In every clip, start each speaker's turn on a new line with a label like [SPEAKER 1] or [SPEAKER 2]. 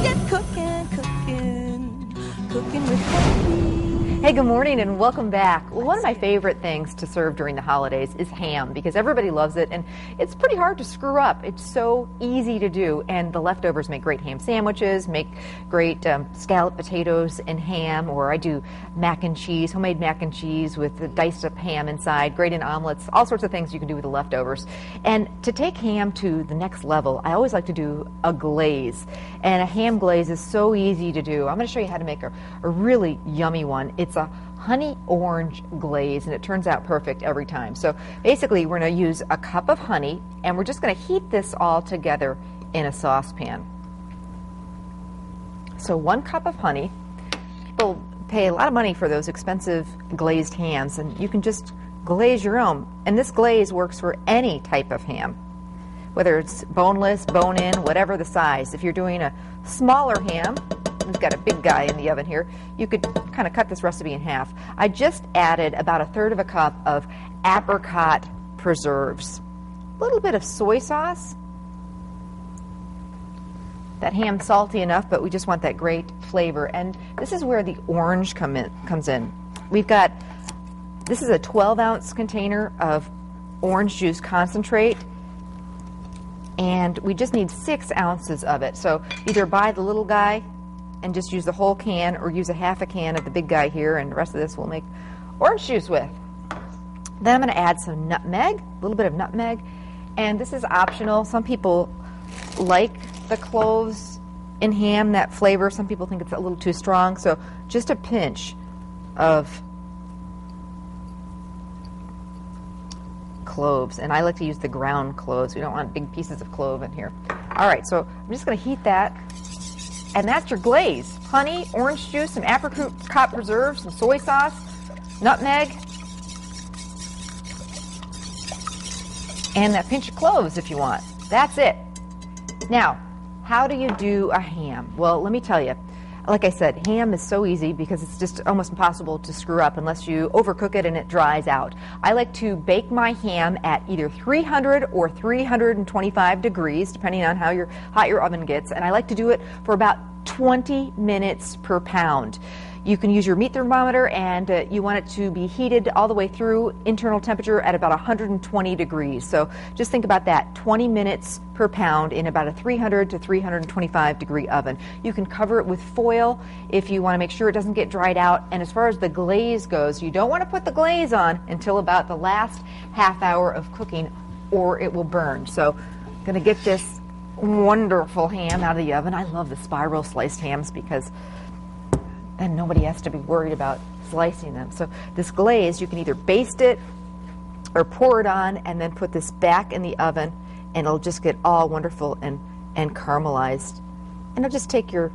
[SPEAKER 1] get cooking, cooking with Kathy.
[SPEAKER 2] Hey, good morning and welcome back. Well, one of my favorite things to serve during the holidays is ham because everybody loves it and it's pretty hard to screw up. It's so easy to do, and the leftovers make great ham sandwiches, make great scalloped potatoes and ham, or I do mac and cheese, homemade mac and cheese with the diced up ham inside, great in omelets, all sorts of things you can do with the leftovers. And to take ham to the next level, I always like to do a glaze. And a ham glaze is so easy to do. I'm going to show you how to make a really yummy one. It's a honey orange glaze, and it turns out perfect every time. So basically, we're going to use a cup of honey, and we're just going to heat this all together in a saucepan. So 1 cup of honey. People pay a lot of money for those expensive glazed hams, and you can just glaze your own. And this glaze works for any type of ham, whether it's boneless, bone-in, whatever the size. If you're doing a smaller ham, we've got a big guy in the oven here, you could kind of cut this recipe in half. I just added about 1/3 of a cup of apricot preserves, a little bit of soy sauce. That ham's salty enough, but we just want that great flavor. And this is where the orange comes in. This is a 12-ounce container of orange juice concentrate, and we just need 6 ounces of it. So either buy the little guy and just use the whole can, or use a half a can of the big guy here, and the rest of this we'll make orange juice with. Then I'm going to add some nutmeg, a little bit of nutmeg, and this is optional. Some people like the cloves in ham, that flavor. Some people think it's a little too strong, so just a pinch of cloves, and I like to use the ground cloves. We don't want big pieces of clove in here. All right, so I'm just going to heat that. And that's your glaze. Honey, orange juice, some apricot preserves, some soy sauce, nutmeg, and that pinch of cloves if you want. That's it. Now, how do you do a ham? Well, let me tell you. Like I said, ham is so easy because it's just almost impossible to screw up unless you overcook it and it dries out. I like to bake my ham at either 300 or 325 degrees, depending on how hot your oven gets, and I like to do it for about 20 minutes per pound. You can use your meat thermometer, and you want it to be heated all the way through internal temperature at about 120 degrees. So just think about that, 20 minutes per pound in about a 300 to 325 degree oven. You can cover it with foil if you want to make sure it doesn't get dried out. And as far as the glaze goes, you don't want to put the glaze on until about the last half hour of cooking, or it will burn. So I'm going to get this wonderful ham out of the oven. I love the spiral sliced hams because then nobody has to be worried about slicing them. So this glaze, you can either baste it or pour it on and then put this back in the oven, and it'll just get all wonderful and caramelized. And it'll just take your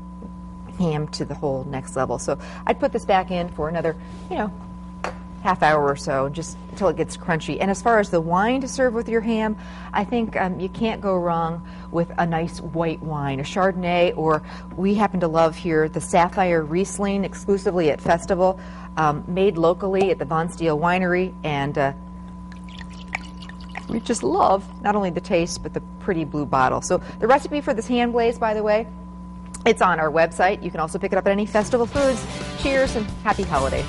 [SPEAKER 2] ham to the whole next level. So I'd put this back in for another, half hour or so, just until it gets crunchy. And as far as the wine to serve with your ham, I think you can't go wrong with a nice white wine, a Chardonnay, or we happen to love here the Sapphire Riesling, exclusively at Festival, made locally at the Von Steele Winery, and we just love not only the taste but the pretty blue bottle. So the recipe for this ham glaze, by the way, it's on our website. You can also pick it up at any Festival Foods. Cheers and happy holidays.